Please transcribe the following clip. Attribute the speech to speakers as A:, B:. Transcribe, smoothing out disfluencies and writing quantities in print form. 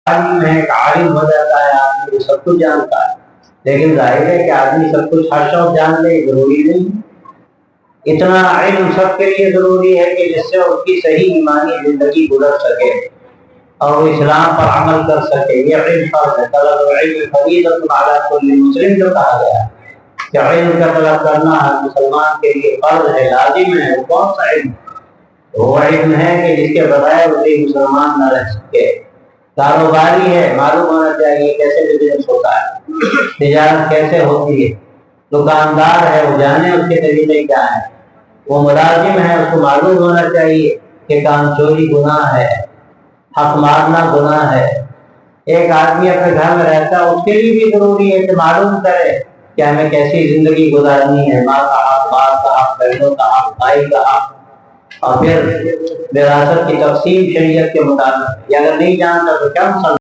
A: عالم ہے، ایک عالم ہو جاتا ہے آدمی، وہ سب کچھ جانتا ہے، لیکن ظاہر ہے کہ آدمی سب کچھ ہر شخص جان لے ضروری نہیں۔ اتنا علم سب کے لیے ضروری ہے کہ جس سے اس کی صحیح ایمانی زندگی گزر سکے اور وہ اسلام پر عمل کر سکے، یہ علم فرض ہے۔ طلب العلم فریضۃ علی کل مسلم جو کہا گیا کہ علم کا طلب کرنا ہر مسلمان کے لیے فرض ہے، لازم ہے۔ وہ کون سا علم؟ وہ علم ہے کہ جس کے بغیر وہ مسلمان نہ رہ سکے۔ کاروباری ہے، معلوم ہونا چاہیے کیسے بزنس ہوتا ہے، تجارت کیسے ہوتی ہے۔ دکاندار ہے، وہ جانے اس کے طریقے کیا ہے۔ وہ ملازم ہے، اس کو معلوم ہونا چاہیے کہ کام چوری گناہ ہے، حق مارنا گناہ ہے۔ ایک آدمی اپنے گھر میں رہتا ہے، اس کے لیے بھی ضروری ہے کہ معلوم کرے کہ ہمیں کیسی زندگی گزارنی ہے، ماں کا حق، باپ کا حق، بہنوں کا حق، بھائی کا حق، اور پھر وراثت کی تقسیم شریعت کے مطابق۔ یہ اگر نہیں جانتا تو کیا مسئلہ